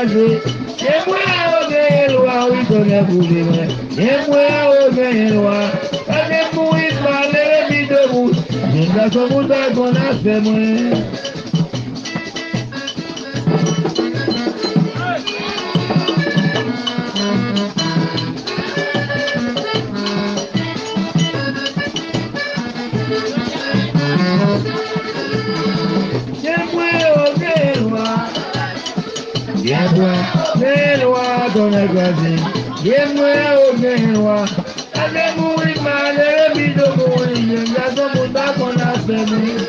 écrasé. Et moi, on est loi, oui, ton est boulé. Et moi, on est loi. Avec moi, il parle les vies de vous. Je ne sais pas qu'on a fait, moi. Don écrasé, bien moi au bien roi. Avec mourir mal, les vies de mourir, il y a son monde qu'on a fait mourir.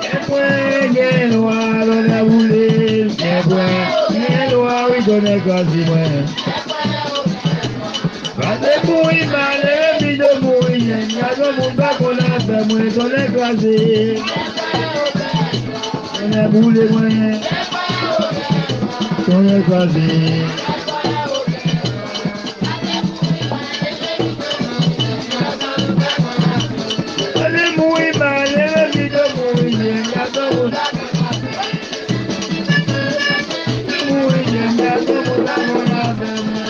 Et moi, bien roi, on a voulu, et moi, bien roi, oui, don écrasé, moi. Mourir mal, les vies de mourir, il y a son monde qu'on a fait mourir, don écrasé. On a boulé, moi, don écrasé. Allez mourir mal, les vies de mourir, il y a son monde mourir, il y a son monde qu'on a fait mourir.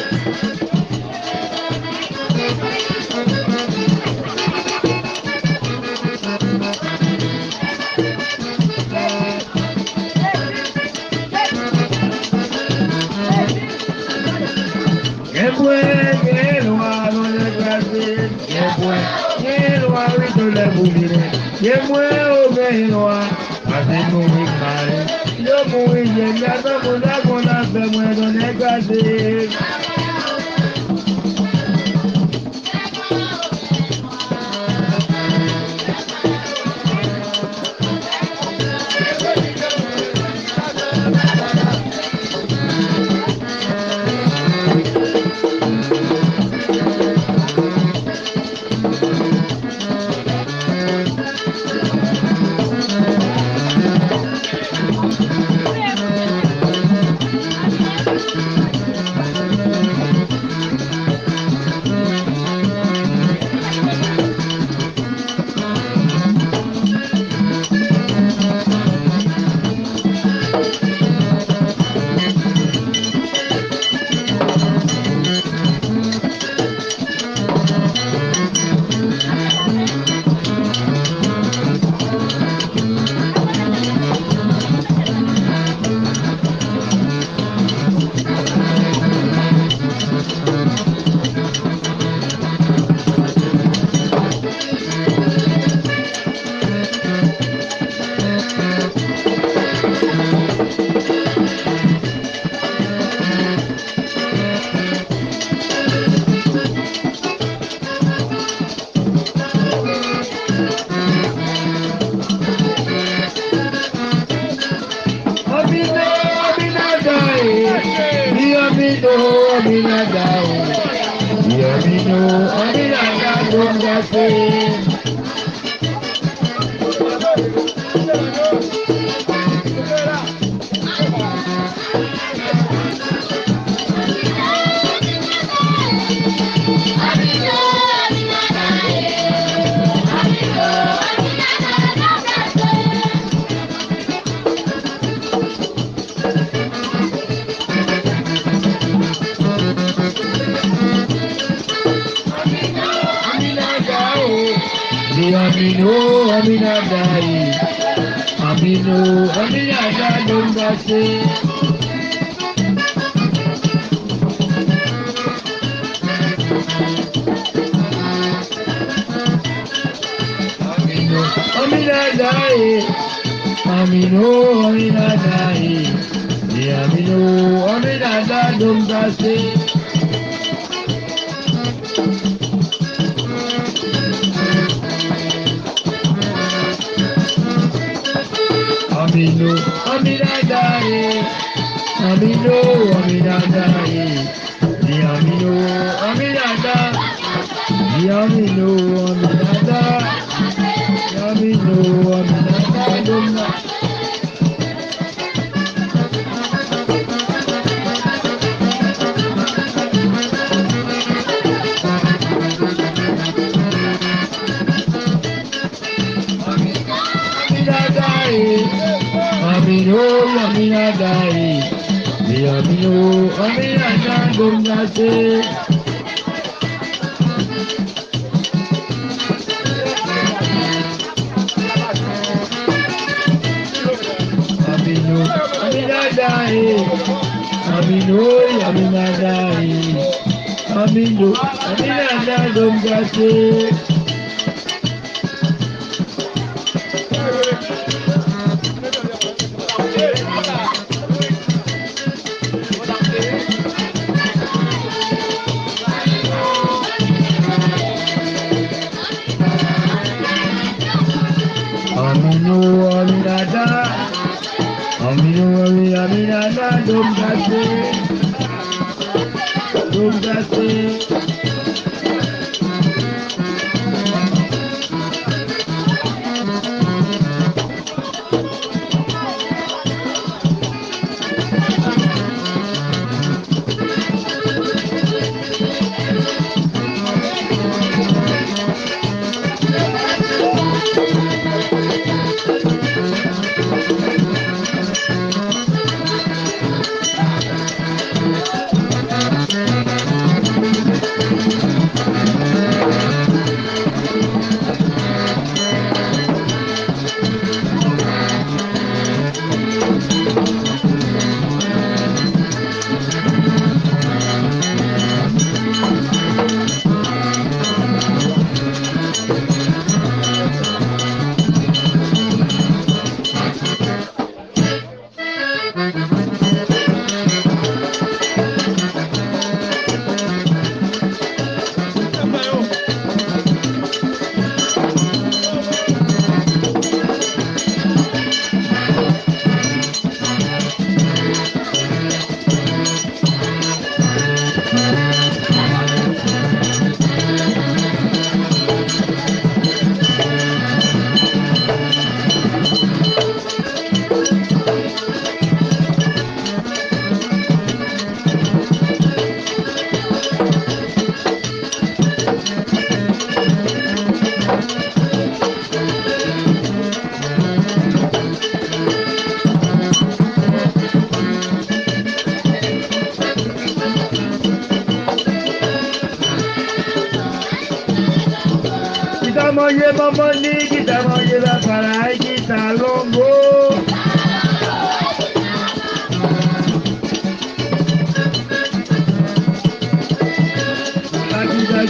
Moi au bien noir, avec mourir mal, le mourir, il y a pas qu'on a fait, moi, don écrasé. Amino, Aminadai, Amino, Aminadai, Dombase. Amino, Aminadai, Amino, Aminadai, Amino, Aminadai, Dombase. Amino, Aminadai, Amino, Aminadai, Amino, Aminadai, Amino, Aminadai, Amino, Aminadai, Amino, Amina Dai, Amino, Amina Dongase. Amino, Amina Dai, Amino, Amina Dai, Amino, Amina Dongase. Amino, Aminada, Amino, Aminada, Dongase, Dongase. Moye mama ni kita moye la para kita longo.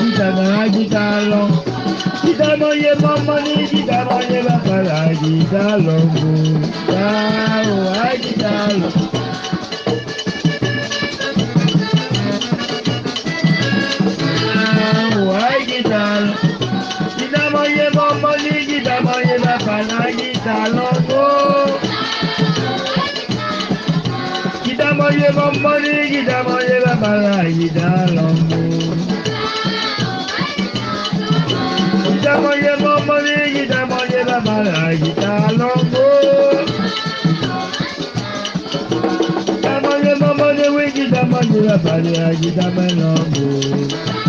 Kita na kita long. Kita moye mama ni kita moye la para kita longo. Kita long. Kita moye bomboni, kita moye bala, kita longo. Kita moye bomboni, kita moye bala, kita longo. Kita moye bomboni, kita moye bala, kita longo.